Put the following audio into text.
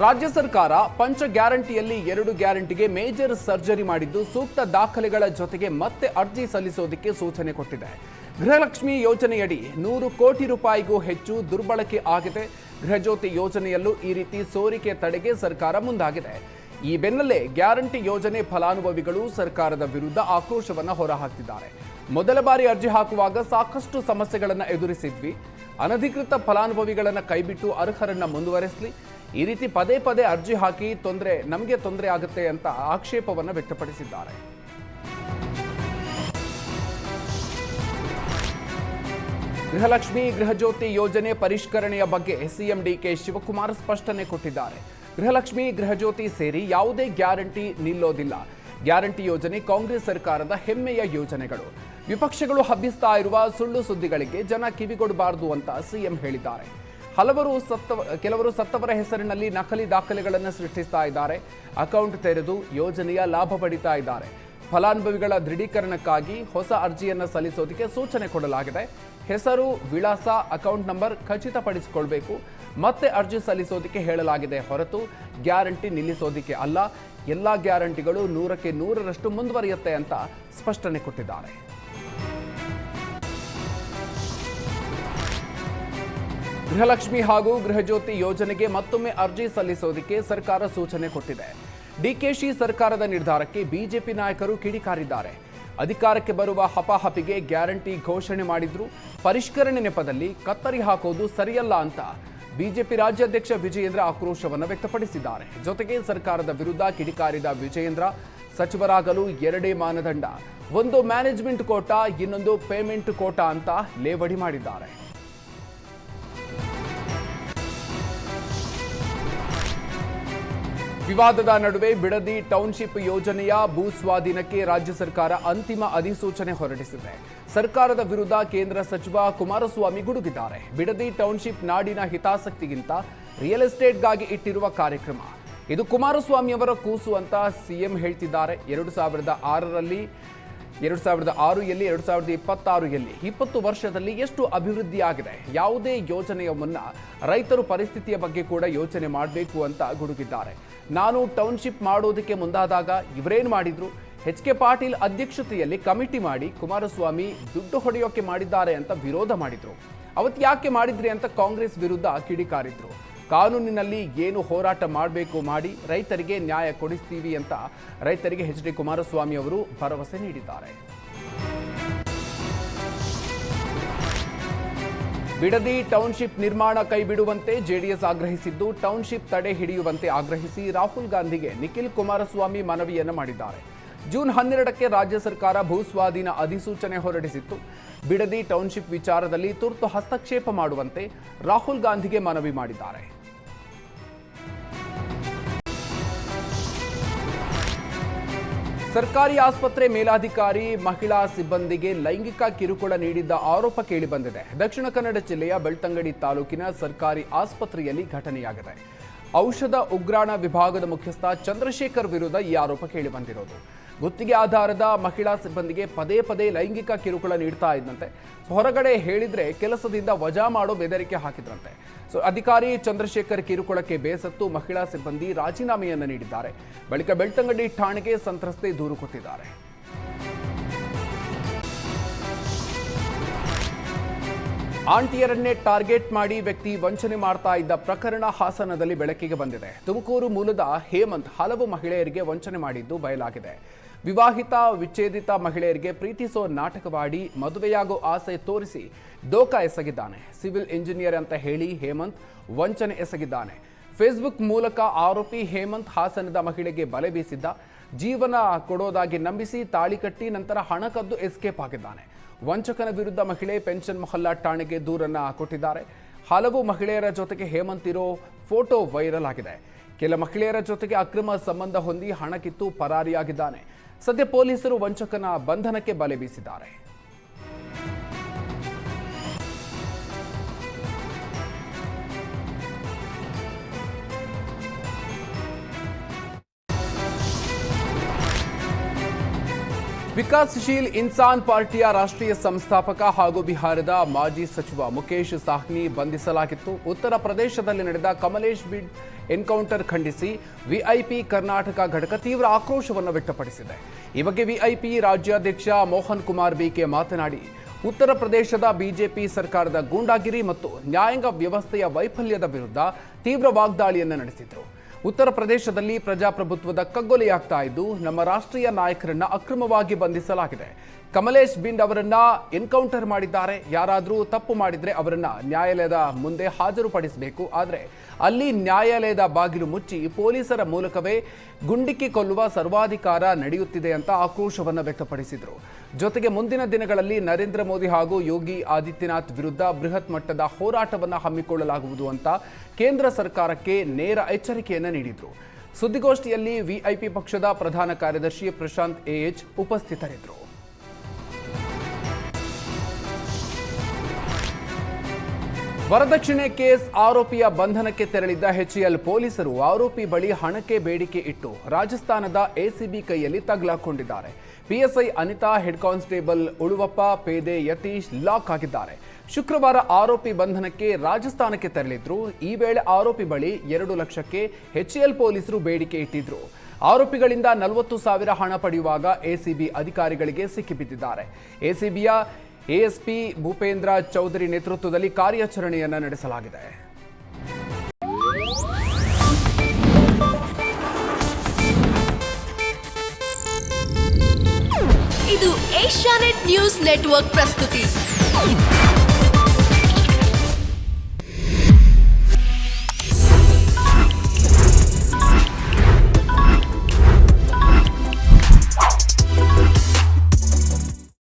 ರಾಜ್ಯ ಸರ್ಕಾರ ಪಂಚ ಗ್ಯಾರಂಟಿಯಲ್ಲಿ 2 ಗ್ಯಾರಂಟಿಗೆ ಮೇಜರ್ ಸರ್ಜರಿ ಮಾಡಿದ್ದು ಸೂಕ್ತ ದಾಖಲೆಗಳ ಜೊತೆಗೆ ಮತ್ತೆ ಅರ್ಜಿ ಸಲ್ಲಿಸೋದಕ್ಕೆ ಸೂಚನೆ ಕೊಟ್ಟಿದೆ. ಗೃಹಲಕ್ಷ್ಮಿ ಯೋಜನೆಯಡಿ 100 ಕೋಟಿ ರೂಪಾಯಿಗೂ ಹೆಚ್ಚು ದುರ್ಬಳಕೆ ಆಗಿದೆ. ಗೃಹಜ್ಯೋತಿ ಯೋಜನೆಯಲ್ಲೂ ಈ ರೀತಿ ಸೋರಿಕೆ ತಡೆಗೆ ಸರ್ಕಾರ ಮುಂದಾಗಿದೆ. ಈ ಬೆನ್ನಲ್ಲೇ ಗ್ಯಾರಂಟಿ ಯೋಜನೆ ಫಲಾನುಭವಿಗಳು ಸರ್ಕಾರದ ವಿರುದ್ಧ ಆಕ್ರೋಶವನ್ನು ಹೊರಹಾಕಿದ್ದಾರೆ. ಮೊದಲ ಬಾರಿ ಅರ್ಜಿ ಹಾಕುವಾಗ ಸಾಕಷ್ಟು ಸಮಸ್ಯೆಗಳನ್ನು ಎದುರಿಸಿದ್ವಿ. ಅನಧಿಕೃತ ಫಲಾನುಭವಿಗಳನ್ನು ಕೈಬಿಟ್ಟು ಅರ್ಹರನ್ನ ಮುಂದುವರೆಸಲಿ. ಈ ರೀತಿ ಪದೇ ಪದೇ ಅರ್ಜಿ ಹಾಕಿ ನಮಗೆ ತೊಂದರೆ ಆಗುತ್ತೆ ಅಂತ ಆಕ್ಷೇಪವನ್ನು ವ್ಯಕ್ತಪಡಿಸಿದ್ದಾರೆ. ಗೃಹಲಕ್ಷ್ಮಿ ಗೃಹಜ್ಯೋತಿ ಯೋಜನೆ ಪರಿಷ್ಕರಣೆಯ ಬಗ್ಗೆ ಸಿಎಂ ಡಿಕೆ ಶಿವಕುಮಾರ್ ಸ್ಪಷ್ಟನೆ ಕೊಟ್ಟಿದ್ದಾರೆ. ಗೃಹಲಕ್ಷ್ಮಿ ಗೃಹಜ್ಯೋತಿ ಸೇರಿ ಯಾವುದೇ ಗ್ಯಾರಂಟಿ ನಿಲ್ಲೋದಿಲ್ಲ. ಗ್ಯಾರಂಟಿ ಯೋಜನೆ ಕಾಂಗ್ರೆಸ್ ಸರ್ಕಾರದ ಹೆಮ್ಮೆಯ ಯೋಜನೆಗಳು. ವಿಪಕ್ಷಗಳು ಹಬ್ಬಿಸ್ತಾ ಇರುವ ಸುಳ್ಳು ಸುದ್ದಿಗಳಿಗೆ ಜನ ಕಿವಿಗೊಡಬಾರದು ಅಂತ ಸಿಎಂ ಹೇಳಿದ್ದಾರೆ. ಕೆಲವರು ಸತ್ತವರ ಹೆಸರಿನಲ್ಲಿ ನಕಲಿ ದಾಖಲೆಗಳನ್ನು ಸೃಷ್ಟಿಸ್ತಾ ಇದ್ದಾರೆ. ಅಕೌಂಟ್ ತೆರೆದು ಯೋಜನೆಯ ಲಾಭ ಪಡಿತಾ ಇದ್ದಾರೆ. ಫಲಾನುಭವಿಗಳ ದೃಢೀಕರಣಕ್ಕಾಗಿ ಹೊಸ ಅರ್ಜಿಯನ್ನು ಸಲ್ಲಿಸೋದಕ್ಕೆ ಸೂಚನೆ ಕೊಡಲಾಗಿದೆ. ಹೆಸರು, ವಿಳಾಸ, ಅಕೌಂಟ್ ನಂಬರ್ ಖಚಿತಪಡಿಸಿಕೊಳ್ಬೇಕು. ಮತ್ತೆ ಅರ್ಜಿ ಸಲ್ಲಿಸೋದಕ್ಕೆ ಹೇಳಲಾಗಿದೆ ಹೊರತು ಗ್ಯಾರಂಟಿ ನಿಲ್ಲಿಸೋದಕ್ಕೆ ಅಲ್ಲ. ಎಲ್ಲ ಗ್ಯಾರಂಟಿಗಳು 100ಕ್ಕೆ 100ರಷ್ಟು ಮುಂದುವರಿಯುತ್ತೆ ಅಂತ ಸ್ಪಷ್ಟನೆ ಕೊಟ್ಟಿದ್ದಾರೆ. ಗೃಹಲಕ್ಷ್ಮಿ ಹಾಗೂ ಗೃಹಜ್ಯೋತಿ ಯೋಜನೆಗೆ ಮತ್ತೊಮ್ಮೆ ಅರ್ಜಿ ಸಲ್ಲಿಸೋದಕ್ಕೆ ಸರ್ಕಾರ ಸೂಚನೆ ಕೊಟ್ಟಿದೆ. ಡಿಕೆಶಿ ಸರ್ಕಾರದ ನಿರ್ಧಾರಕ್ಕೆ ಬಿಜೆಪಿ ನಾಯಕರು ಕಿಡಿಕಾರಿದ್ದಾರೆ. ಅಧಿಕಾರಕ್ಕೆ ಬರುವ ಹಪಾಹಪಿಗೆ ಗ್ಯಾರಂಟಿ ಘೋಷಣೆ ಮಾಡಿದ್ರು. ಪರಿಷ್ಕರಣೆ ನೆಪದಲ್ಲಿ ಕತ್ತರಿ ಹಾಕೋದು ಸರಿಯಲ್ಲ ಅಂತ ಬಿಜೆಪಿ ರಾಜ್ಯಾಧ್ಯಕ್ಷ ವಿಜಯೇಂದ್ರ ಆಕ್ರೋಶವನ್ನು ವ್ಯಕ್ತಪಡಿಸಿದ್ದಾರೆ. ಜೊತೆಗೆ ಸರ್ಕಾರದ ವಿರುದ್ಧ ಕಿಡಿಕಾರಿದ ವಿಜಯೇಂದ್ರ, ಸಚಿವರಾಗಲು 2 ಮಾನದಂಡ, ಒಂದು ಮ್ಯಾನೇಜ್ಮೆಂಟ್ ಕೋಟಾ, ಇನ್ನೊಂದು ಪೇಮೆಂಟ್ ಕೋಟಾ ಅಂತ ಲೇವಡಿ ಮಾಡಿದ್ದಾರೆ. ವಿವಾದದ ನಡುವೆ ಬಿಡದಿ ಟೌನ್ಶಿಪ್ ಯೋಜನೆಯ ಭೂ ಸ್ವಾಧೀನಕ್ಕೆ ರಾಜ್ಯ ಸರ್ಕಾರ ಅಂತಿಮ ಅಧಿಸೂಚನೆ ಹೊರಡಿಸಿದೆ. ಸರ್ಕಾರದ ವಿರುದ್ಧ ಕೇಂದ್ರ ಸಚಿವ ಕುಮಾರಸ್ವಾಮಿ ಗುಡುಗಿದ್ದಾರೆ. ಬಿಡದಿ ಟೌನ್ಶಿಪ್ ನಾಡಿನ ಹಿತಾಸಕ್ತಿಗಿಂತ ರಿಯಲ್ ಎಸ್ಟೇಟ್ಗಾಗಿ ಇಟ್ಟಿರುವ ಕಾರ್ಯಕ್ರಮ. ಇದು ಕುಮಾರಸ್ವಾಮಿ ಅವರ ಕೂಸು ಅಂತ ಸಿಎಂ ಹೇಳ್ತಿದ್ದಾರೆ. 2006ರಲ್ಲಿ 2026ಯಲ್ಲಿ 20 ವರ್ಷದಲ್ಲಿ ಎಷ್ಟು ಅಭಿವೃದ್ಧಿಯಾಗಿದೆ. ಯಾವುದೇ ಯೋಜನೆಯ ಮುನ್ನ ರೈತರು ಪರಿಸ್ಥಿತಿಯ ಬಗ್ಗೆ ಕೂಡ ಯೋಚನೆ ಮಾಡಬೇಕು ಅಂತ ಗುಡುಗಿದ್ದಾರೆ. ನಾನು ಟೌನ್ಶಿಪ್ ಮಾಡೋದಕ್ಕೆ ಮುಂದಾದಾಗ ಇವರೇನು ಮಾಡಿದ್ರು? ಎಚ್.ಕೆ. ಪಾಟೀಲ್ ಅಧ್ಯಕ್ಷತೆಯಲ್ಲಿ ಕಮಿಟಿ ಮಾಡಿ ಕುಮಾರಸ್ವಾಮಿ ದುಡ್ಡು ಹೊಡೆಯೋಕೆ ಮಾಡಿದ್ದಾರೆ ಅಂತ ವಿರೋಧ ಮಾಡಿದ್ರು. ಅವತ್ತು ಯಾಕೆ ಮಾಡಿದ್ರಿ ಅಂತ ಕಾಂಗ್ರೆಸ್ ವಿರುದ್ಧ ಕಿಡಿಕಾರಿದ್ರು. ಕಾನೂನಿನಲ್ಲಿ ಏನು ಹೋರಾಟ ಮಾಡಬೇಕು ಮಾಡಿ ರೈತರಿಗೆ ನ್ಯಾಯ ಕೊಡಿಸ್ತೀವಿ ಅಂತ ರೈತರಿಗೆ ಎಚ್.ಡಿ. ಕುಮಾರಸ್ವಾಮಿ ಅವರು ಭರವಸೆ ನೀಡಿದ್ದಾರೆ. ಬಿಡದಿ ಟೌನ್ಶಿಪ್ ನಿರ್ಮಾಣ ಕೈಬಿಡುವಂತೆ ಜೆಡಿಎಸ್ ಆಗ್ರಹಿಸಿದ್ದು, ಟೌನ್ಶಿಪ್ ತಡೆ ಹಿಡಿಯುವಂತೆ ಆಗ್ರಹಿಸಿ ರಾಹುಲ್ ಗಾಂಧಿಗೆ ನಿಖಿಲ್ ಕುಮಾರಸ್ವಾಮಿ ಮನವಿಯನ್ನು ಮಾಡಿದ್ದಾರೆ. ಜೂನ್ 12ಕ್ಕೆ ರಾಜ್ಯ ಸರ್ಕಾರ ಭೂಸ್ವಾಧೀನ ಅಧಿಸೂಚನೆ ಹೊರಡಿಸಿತ್ತು. ಬಿಡದಿ ಟೌನ್ಶಿಪ್ ವಿಚಾರದಲ್ಲಿ ತುರ್ತು ಹಸ್ತಕ್ಷೇಪ ಮಾಡುವಂತೆ ರಾಹುಲ್ ಗಾಂಧಿಗೆ ಮನವಿ ಮಾಡಿದ್ದಾರೆ. ಸರ್ಕಾರಿ ಆಸ್ಪತ್ರೆ ಮೇಲಾಧಿಕಾರಿ ಮಹಿಳಾ ಸಿಬ್ಬಂದಿಗೆ ಲೈಂಗಿಕ ಕಿರುಕುಳ ನೀಡಿದ್ದ ಆರೋಪ ಕೇಳಿಬಂದಿದೆ. ದಕ್ಷಿಣ ಕನ್ನಡ ಜಿಲ್ಲೆಯ ಬೆಳ್ತಂಗಡಿ ತಾಲೂಕಿನ ಸರ್ಕಾರಿ ಆಸ್ಪತ್ರೆಯಲ್ಲಿ ಘಟನೆಯಾಗಿದೆ. ಔಷಧ ಉಗ್ರಾಣ ವಿಭಾಗದ ಮುಖ್ಯಸ್ಥ ಚಂದ್ರಶೇಖರ್ ವಿರುದ್ಧ ಈ ಆರೋಪ ಕೇಳಿಬಂದಿರೋದು. ಗುತ್ತಿಗೆ ಆಧಾರದ ಮಹಿಳಾ ಸಿಬ್ಬಂದಿಗೆ ಪದೇ ಪದೇ ಲೈಂಗಿಕ ಕಿರುಕುಳ ನೀಡ್ತಾ ಇದ್ದಂತೆ. ಹೊರಗಡೆ ಹೇಳಿದ್ರೆ ಕೆಲಸದಿಂದ ವಜಾ ಮಾಡೋ ಬೆದರಿಕೆ ಹಾಕಿದ್ರಂತೆ. ಅಧಿಕಾರಿ ಚಂದ್ರಶೇಖರ್ ಕಿರುಕುಳಕ್ಕೆ ಬೇಸತ್ತು ಮಹಿಳಾ ಸಿಬ್ಬಂದಿ ರಾಜೀನಾಮೆಯನ್ನು ನೀಡಿದ್ದಾರೆ. ಬಳಿಕ ಬೆಳ್ತಂಗಡಿ ಠಾಣೆಗೆ ಸಂತ್ರಸ್ತೆ ದೂರು ಕೊಟ್ಟಿದ್ದಾರೆ. ಆಂಟಿಯರನ್ನೇ ಟಾರ್ಗೆಟ್ ಮಾಡಿ ವ್ಯಕ್ತಿ ವಂಚನೆ ಮಾಡ್ತಾ ಇದ್ದ ಪ್ರಕರಣ ಹಾಸನದಲ್ಲಿ ಬೆಳಕಿಗೆ ಬಂದಿದೆ. ತುಮಕೂರು ಮೂಲದ ಹೇಮಂತ್ ಹಲವು ಮಹಿಳೆಯರಿಗೆ ವಂಚನೆ ಮಾಡಿದ್ದು ಬಯಲಾಗಿದೆ. ವಿವಾಹಿತ ವಿಚ್ಛೇದಿತ ಮಹಿಳೆಯರಿಗೆ ಪ್ರೀತಿಸೋ ನಾಟಕವಾಡಿ ಮದುವೆಯಾಗೋ ಆಸೆ ತೋರಿಸಿ ದೋಖಾ ಎಸಗಿದ್ದಾನೆ. ಸಿವಿಲ್ ಇಂಜಿನಿಯರ್ ಅಂತ ಹೇಳಿ ಹೇಮಂತ್ ವಂಚನೆ ಎಸಗಿದ್ದಾನೆ. ಫೇಸ್ಬುಕ್ ಮೂಲಕ ಆರೋಪಿ ಹೇಮಂತ್ ಹಾಸನದ ಮಹಿಳೆಗೆ ಬಲೆ ಬೀಸಿದ್ದ. ಜೀವನ ಕೊಡೋದಾಗಿ ನಂಬಿಸಿ ತಾಳಿ ಕಟ್ಟಿ ನಂತರ ಹಣ ಕದ್ದು ಎಸ್ಕೇಪ್ ಆಗಿದ್ದಾನೆ. ವಂಚಕನ ವಿರುದ್ಧ ಮಹಿಳೆ ಪೆನ್ಷನ್ ಮೊಹಲ್ಲಾ ಠಾಣೆಗೆ ದೂರನ್ನ ಕೊಟ್ಟಿದ್ದಾರೆ. ಹಲವು ಮಹಿಳೆಯರ ಜೊತೆಗೆ ಹೇಮಂತ್ ಇರೋ ಫೋಟೋ ವೈರಲ್ ಆಗಿದೆ. ಕೆಲ ಮಹಿಳೆಯರ ಜೊತೆಗೆ ಅಕ್ರಮ ಸಂಬಂಧ ಹೊಂದಿ ಹಣ ಕಿತ್ತು ಪರಾರಿಯಾಗಿದ್ದಾನೆ. ಸದ್ಯ ಪೊಲೀಸರು ವಂಚಕನ ಬಂಧನಕ್ಕೆ ಬಲೆ ಬೀಸಿದ್ದಾರೆ. ವಿಕಾಸಶೀಲ್ ಇನ್ಸಾನ್ ಪಾರ್ಟಿಯ ರಾಷ್ಟ್ರೀಯ ಸಂಸ್ಥಾಪಕ ಹಾಗೂ ಬಿಹಾರದ ಮಾಜಿ ಸಚಿವ ಮುಕೇಶ್ ಸಾಹ್ನಿ ಬಂಧಿಸಲಾಗಿತ್ತು. ಉತ್ತರ ಪ್ರದೇಶದಲ್ಲಿ ನಡೆದ ಕಮಲೇಶ್ ಬಿಡ್ ಎನ್ಕೌಂಟರ್ ಖಂಡಿಸಿ ವಿಐಪಿ ಕರ್ನಾಟಕ ಘಟಕ ತೀವ್ರ ಆಕ್ರೋಶವನ್ನು ವ್ಯಕ್ತಪಡಿಸಿದೆ. ಈ ಬಗ್ಗೆ ವಿಐಪಿ ರಾಜ್ಯಾಧ್ಯಕ್ಷ ಮೋಹನ್ ಕುಮಾರ್ ಬಿಕೆ ಮಾತನಾಡಿ, ಉತ್ತರ ಪ್ರದೇಶದ ಬಿಜೆಪಿ ಸರ್ಕಾರದ ಗೂಂಡಾಗಿರಿ ಮತ್ತು ನ್ಯಾಯಾಂಗ ವ್ಯವಸ್ಥೆಯ ವೈಫಲ್ಯದ ವಿರುದ್ಧ ತೀವ್ರ ವಾಗ್ದಾಳಿಯನ್ನು ನಡೆಸಿದರು. ಉತ್ತರ ಪ್ರದೇಶದಲ್ಲಿ ಪ್ರಜಾಪ್ರಭುತ್ವದ ಕಗ್ಗೊಲೆಯಾಗ್ತಾ ಇದ್ದು, ನಮ್ಮ ರಾಷ್ಟ್ರೀಯ ನಾಯಕರನ್ನ ಅಕ್ರಮವಾಗಿ ಬಂಧಿಸಲಾಗಿದೆ. ಕಮಲೇಶ್ ಬಿಂಡ್ ಅವರನ್ನ ಎನ್ಕೌಂಟರ್ ಮಾಡಿದ್ದಾರೆ. ಯಾರಾದರೂ ತಪ್ಪು ಮಾಡಿದ್ರೆ ಅವರನ್ನ ನ್ಯಾಯಾಲಯದ ಮುಂದೆ ಹಾಜರುಪಡಿಸಬೇಕು. ಆದರೆ ಅಲ್ಲಿ ನ್ಯಾಯಾಲಯದ ಬಾಗಿಲು ಮುಚ್ಚಿ ಪೊಲೀಸರ ಮೂಲಕವೇ ಗುಂಡಿಕ್ಕಿ ಕೊಲ್ಲುವ ಸರ್ವಾಧಿಕಾರ ನಡೆಯುತ್ತಿದೆ ಅಂತ ಆಕ್ರೋಶವನ್ನು ವ್ಯಕ್ತಪಡಿಸಿದರು. ಜೊತೆಗೆ ಮುಂದಿನ ದಿನಗಳಲ್ಲಿ ನರೇಂದ್ರ ಮೋದಿ ಹಾಗೂ ಯೋಗಿ ಆದಿತ್ಯನಾಥ್ ವಿರುದ್ಧ ಬೃಹತ್ ಮಟ್ಟದ ಹೋರಾಟವನ್ನು ಹಮ್ಮಿಕೊಳ್ಳಲಾಗುವುದು ಅಂತ ಕೇಂದ್ರ ಸರ್ಕಾರಕ್ಕೆ ನೇರ ಎಚ್ಚರಿಕೆಯನ್ನು ನೀಡಿದರು. ಸುದ್ದಿಗೋಷ್ಠಿಯಲ್ಲಿ ವಿಐಪಿ ಪಕ್ಷದ ಪ್ರಧಾನ ಕಾರ್ಯದರ್ಶಿ ಪ್ರಶಾಂತ್ ಎಎಚ್ ಉಪಸ್ಥಿತರಿದ್ದರು. ವರದಕ್ಷಿಣೆ ಕೇಸ್ ಆರೋಪಿಯ ಬಂಧನಕ್ಕೆ ತೆರಳಿದ್ದ ಎಚ್ಎಎಲ್ ಪೊಲೀಸರು ಆರೋಪಿ ಬಳಿ ಹಣಕ್ಕೆ ಬೇಡಿಕೆ ಇಟ್ಟು ರಾಜಸ್ಥಾನದ ಎಸಿಬಿ ಕೈಯಲ್ಲಿ ತಗಲಾಕೊಂಡಿದ್ದಾರೆ. ಪಿಎಸ್ಐ ಅನಿತಾ, ಹೆಡ್ ಕಾನ್ಸ್ಟೇಬಲ್ ಉಳುವಪ್ಪ, ಪೇದೆ ಯತೀಶ್ ಲಾಕ್ ಆಗಿದ್ದಾರೆ. ಶುಕ್ರವಾರ ಆರೋಪಿ ಬಂಧನಕ್ಕೆ ರಾಜಸ್ಥಾನಕ್ಕೆ ತೆರಳಿದ್ರು. ಈ ವೇಳೆ ಆರೋಪಿ ಬಳಿ 2 ಲಕ್ಷಕ್ಕೆ ಎಚ್ಎಎಲ್ ಪೊಲೀಸರು ಬೇಡಿಕೆ ಇಟ್ಟಿದ್ರು. ಆರೋಪಿಗಳಿಂದ 40,000 ಹಣ ಪಡೆಯುವಾಗ ಎಸಿಬಿ ಅಧಿಕಾರಿಗಳಿಗೆ ಸಿಕ್ಕಿಬಿದ್ದಿದ್ದಾರೆ. ಎಸಿಬಿಯ ಎಎಸ್ಪಿ ಭೂಪೇಂದ್ರ ಚೌಧರಿ ನೇತೃತ್ವದಲ್ಲಿ ಕಾರ್ಯಾಚರಣೆಯನ್ನು ನಡೆಸಲಾಗಿದೆ. ಇದು ಏಷ್ಯಾನೆಟ್ ನ್ಯೂಸ್ ನೆಟ್ವರ್ಕ್ ಪ್ರಸ್ತುತಿ.